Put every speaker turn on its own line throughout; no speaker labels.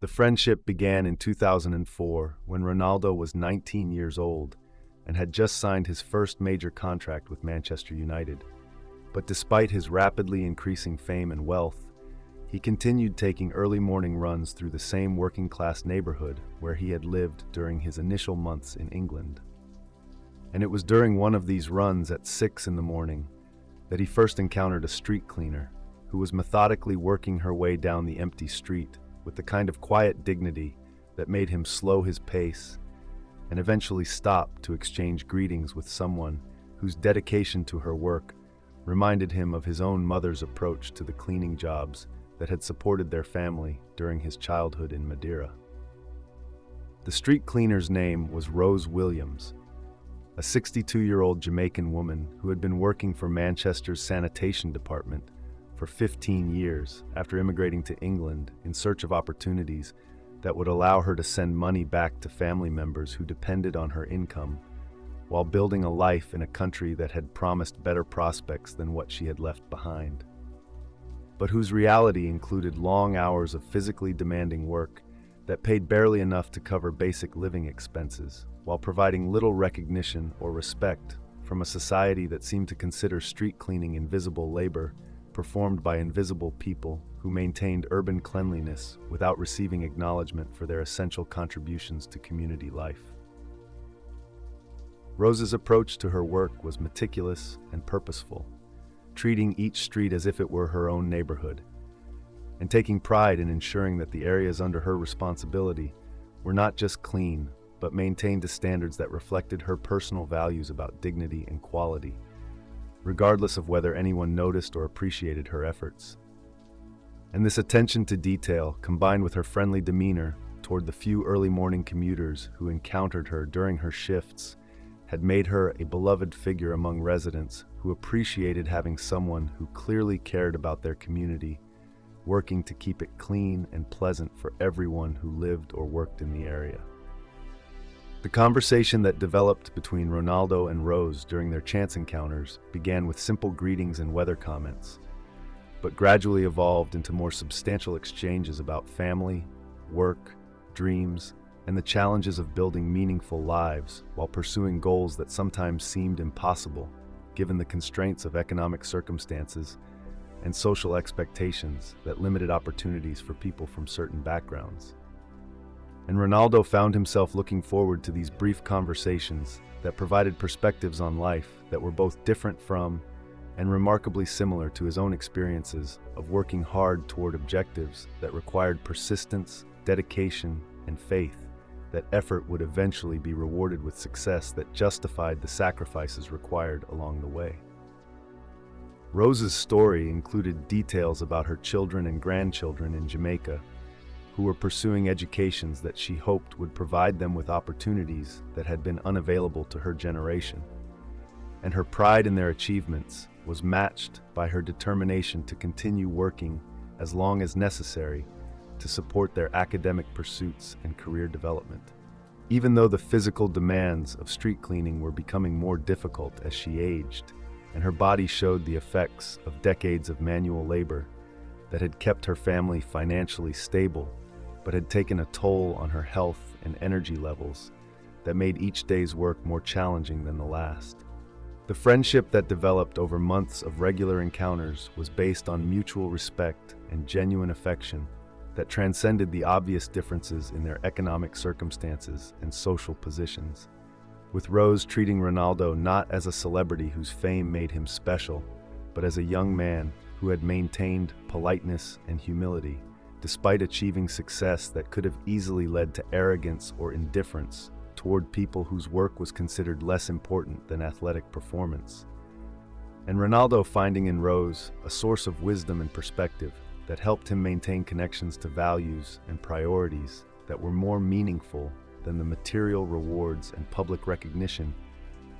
The friendship began in 2004 when Ronaldo was 19 years old and had just signed his first major contract with Manchester United. But despite his rapidly increasing fame and wealth, he continued taking early morning runs through the same working-class neighborhood where he had lived during his initial months in England. And it was during one of these runs at 6 in the morning that he first encountered a street cleaner who was methodically working her way down the empty street with the kind of quiet dignity that made him slow his pace and eventually stop to exchange greetings with someone whose dedication to her work reminded him of his own mother's approach to the cleaning jobs that had supported their family during his childhood in Madeira. The street cleaner's name was Rose Williams, a 62-year-old Jamaican woman who had been working for Manchester's sanitation department for 15 years after immigrating to England in search of opportunities that would allow her to send money back to family members who depended on her income, while building a life in a country that had promised better prospects than what she had left behind, but whose reality included long hours of physically demanding work that paid barely enough to cover basic living expenses, while providing little recognition or respect from a society that seemed to consider street cleaning invisible labor performed by invisible people who maintained urban cleanliness without receiving acknowledgement for their essential contributions to community life. Rose's approach to her work was meticulous and purposeful, treating each street as if it were her own neighborhood, and taking pride in ensuring that the areas under her responsibility were not just clean, but maintained to standards that reflected her personal values about dignity and quality, regardless of whether anyone noticed or appreciated her efforts. And this attention to detail, combined with her friendly demeanor toward the few early morning commuters who encountered her during her shifts, had made her a beloved figure among residents who appreciated having someone who clearly cared about their community, working to keep it clean and pleasant for everyone who lived or worked in the area. The conversation that developed between Ronaldo and Rose during their chance encounters began with simple greetings and weather comments, but gradually evolved into more substantial exchanges about family, work, dreams, and the challenges of building meaningful lives while pursuing goals that sometimes seemed impossible, given the constraints of economic circumstances and social expectations that limited opportunities for people from certain backgrounds. And Ronaldo found himself looking forward to these brief conversations that provided perspectives on life that were both different from and remarkably similar to his own experiences of working hard toward objectives that required persistence, dedication, and faith, that effort would eventually be rewarded with success that justified the sacrifices required along the way. Rose's story included details about her children and grandchildren in Jamaica, who were pursuing educations that she hoped would provide them with opportunities that had been unavailable to her generation. And her pride in their achievements was matched by her determination to continue working as long as necessary to support their academic pursuits and career development. Even though the physical demands of street cleaning were becoming more difficult as she aged, and her body showed the effects of decades of manual labor that had kept her family financially stable, but had taken a toll on her health and energy levels that made each day's work more challenging than the last. The friendship that developed over months of regular encounters was based on mutual respect and genuine affection that transcended the obvious differences in their economic circumstances and social positions, with Rose treating Ronaldo not as a celebrity whose fame made him special, but as a young man who had maintained politeness and humility, despite achieving success that could have easily led to arrogance or indifference toward people whose work was considered less important than athletic performance. And Ronaldo finding in Rose a source of wisdom and perspective that helped him maintain connections to values and priorities that were more meaningful than the material rewards and public recognition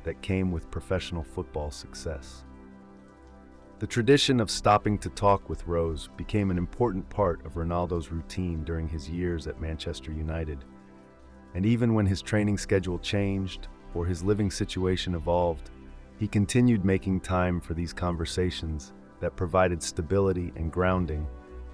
that came with professional football success. The tradition of stopping to talk with Rose became an important part of Ronaldo's routine during his years at Manchester United. And even when his training schedule changed or his living situation evolved, he continued making time for these conversations that provided stability and grounding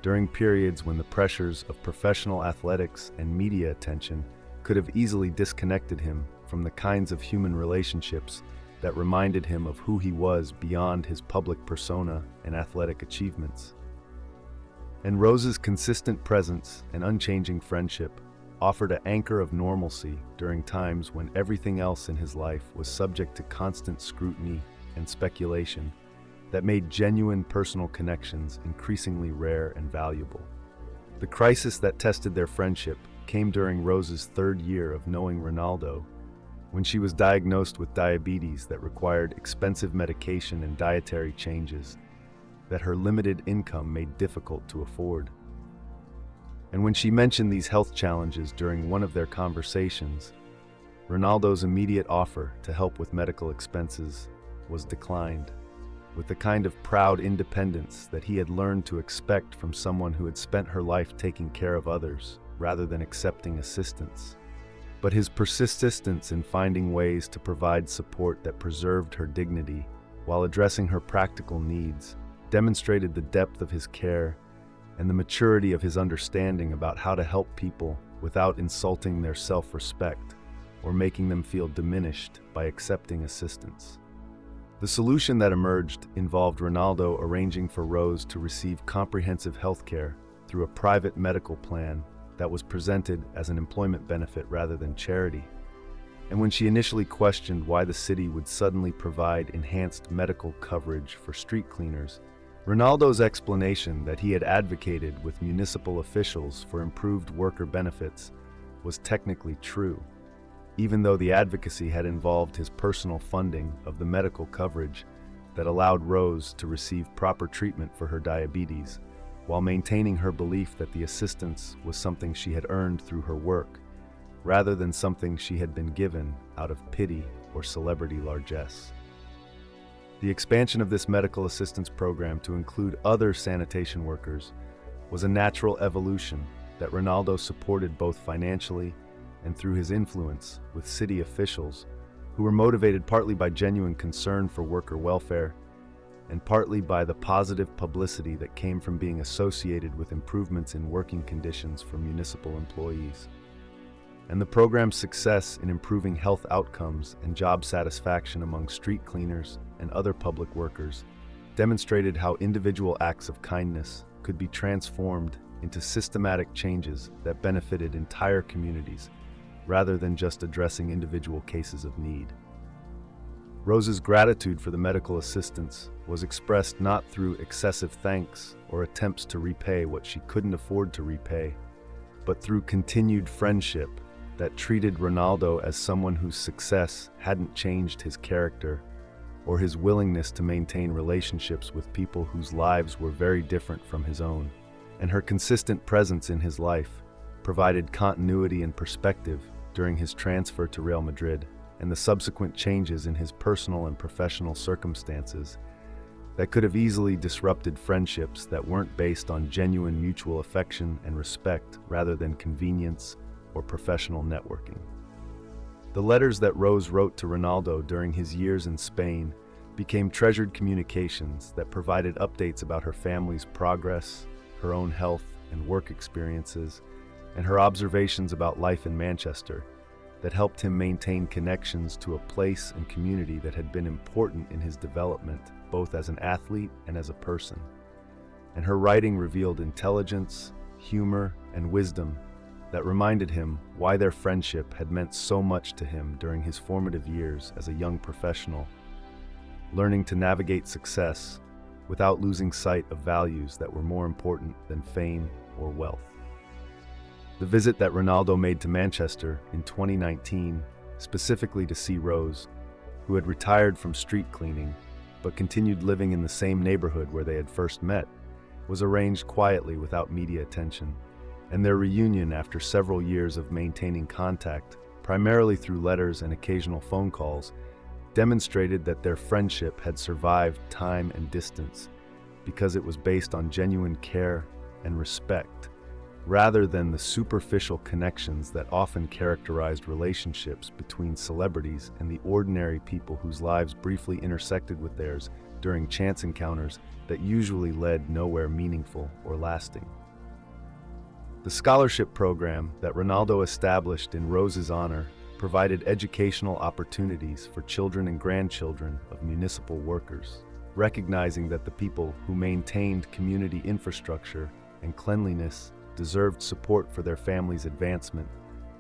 during periods when the pressures of professional athletics and media attention could have easily disconnected him from the kinds of human relationships that reminded him of who he was beyond his public persona and athletic achievements. And Rose's consistent presence and unchanging friendship offered an anchor of normalcy during times when everything else in his life was subject to constant scrutiny and speculation that made genuine personal connections increasingly rare and valuable. The crisis that tested their friendship came during Rose's third year of knowing Ronaldo, when she was diagnosed with diabetes that required expensive medication and dietary changes that her limited income made difficult to afford. And when she mentioned these health challenges during one of their conversations, Ronaldo's immediate offer to help with medical expenses was declined, with the kind of proud independence that he had learned to expect from someone who had spent her life taking care of others rather than accepting assistance. But his persistence in finding ways to provide support that preserved her dignity while addressing her practical needs demonstrated the depth of his care and the maturity of his understanding about how to help people without insulting their self-respect or making them feel diminished by accepting assistance. The solution that emerged involved Ronaldo arranging for Rose to receive comprehensive health care through a private medical plan that was presented as an employment benefit rather than charity. And when she initially questioned why the city would suddenly provide enhanced medical coverage for street cleaners, Ronaldo's explanation that he had advocated with municipal officials for improved worker benefits was technically true, even though the advocacy had involved his personal funding of the medical coverage that allowed Rose to receive proper treatment for her diabetes, while maintaining her belief that the assistance was something she had earned through her work, rather than something she had been given out of pity or celebrity largesse. The expansion of this medical assistance program to include other sanitation workers was a natural evolution that Ronaldo supported both financially and through his influence with city officials who were motivated partly by genuine concern for worker welfare and partly by the positive publicity that came from being associated with improvements in working conditions for municipal employees. And the program's success in improving health outcomes and job satisfaction among street cleaners and other public workers demonstrated how individual acts of kindness could be transformed into systematic changes that benefited entire communities rather than just addressing individual cases of need. Rose's gratitude for the medical assistance was expressed not through excessive thanks or attempts to repay what she couldn't afford to repay, but through continued friendship that treated Ronaldo as someone whose success hadn't changed his character or his willingness to maintain relationships with people whose lives were very different from his own. And her consistent presence in his life provided continuity and perspective during his transfer to Real Madrid and the subsequent changes in his personal and professional circumstances that could have easily disrupted friendships that weren't based on genuine mutual affection and respect rather than convenience or professional networking. The letters that Rose wrote to Ronaldo during his years in Spain became treasured communications that provided updates about her family's progress, her own health and work experiences, and her observations about life in Manchester that helped him maintain connections to a place and community that had been important in his development, both as an athlete and as a person. And her writing revealed intelligence, humor, and wisdom that reminded him why their friendship had meant so much to him during his formative years as a young professional, learning to navigate success without losing sight of values that were more important than fame or wealth. The visit that Ronaldo made to Manchester in 2019, specifically to see Rose, who had retired from street cleaning but continued living in the same neighborhood where they had first met, was arranged quietly without media attention, and their reunion after several years of maintaining contact, primarily through letters and occasional phone calls, demonstrated that their friendship had survived time and distance because it was based on genuine care and respect, rather than the superficial connections that often characterized relationships between celebrities and the ordinary people whose lives briefly intersected with theirs during chance encounters that usually led nowhere meaningful or lasting. The scholarship program that Ronaldo established in Rose's honor provided educational opportunities for children and grandchildren of municipal workers, recognizing that the people who maintained community infrastructure and cleanliness deserved support for their family's advancement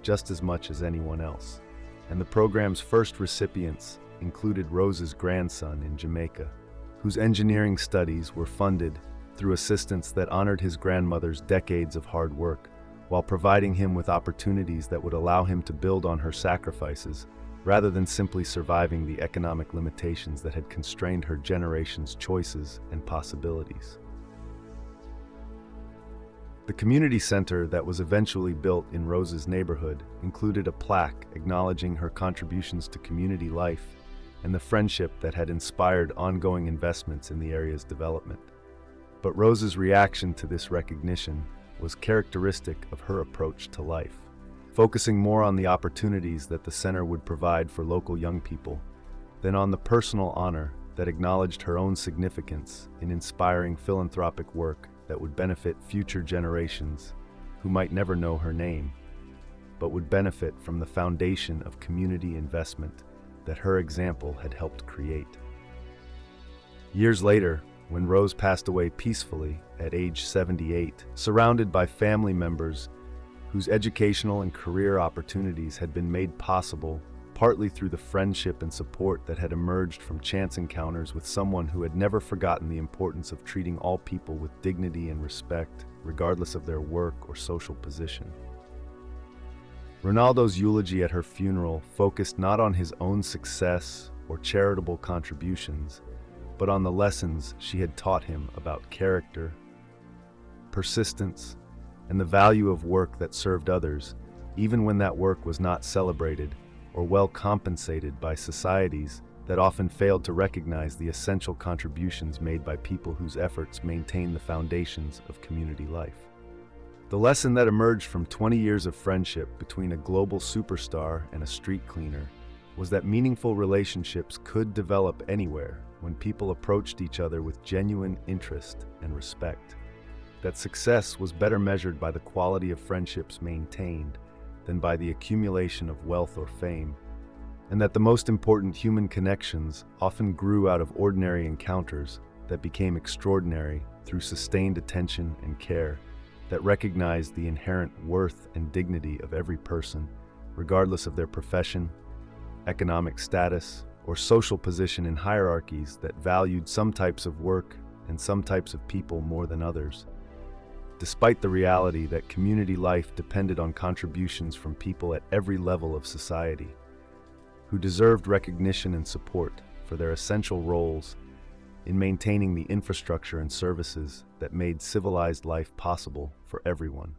just as much as anyone else. And the program's first recipients included Rose's grandson in Jamaica, whose engineering studies were funded through assistance that honored his grandmother's decades of hard work, while providing him with opportunities that would allow him to build on her sacrifices, rather than simply surviving the economic limitations that had constrained her generation's choices and possibilities. The community center that was eventually built in Rose's neighborhood included a plaque acknowledging her contributions to community life and the friendship that had inspired ongoing investments in the area's development. But Rose's reaction to this recognition was characteristic of her approach to life, focusing more on the opportunities that the center would provide for local young people than on the personal honor that acknowledged her own significance in inspiring philanthropic work that would benefit future generations who might never know her name, but would benefit from the foundation of community investment that her example had helped create. Years later, when Rose passed away peacefully at age 78, surrounded by family members whose educational and career opportunities had been made possible partly through the friendship and support that had emerged from chance encounters with someone who had never forgotten the importance of treating all people with dignity and respect, regardless of their work or social position. Ronaldo's eulogy at her funeral focused not on his own success or charitable contributions, but on the lessons she had taught him about character, persistence, and the value of work that served others, even when that work was not celebrated or well compensated by societies that often failed to recognize the essential contributions made by people whose efforts maintain the foundations of community life. The lesson that emerged from 20 years of friendship between a global superstar and a street cleaner was that meaningful relationships could develop anywhere when people approached each other with genuine interest and respect. That success was better measured by the quality of friendships maintained than by the accumulation of wealth or fame, and that the most important human connections often grew out of ordinary encounters that became extraordinary through sustained attention and care that recognized the inherent worth and dignity of every person, regardless of their profession, economic status, or social position in hierarchies that valued some types of work and some types of people more than others. Despite the reality that community life depended on contributions from people at every level of society, who deserved recognition and support for their essential roles in maintaining the infrastructure and services that made civilized life possible for everyone.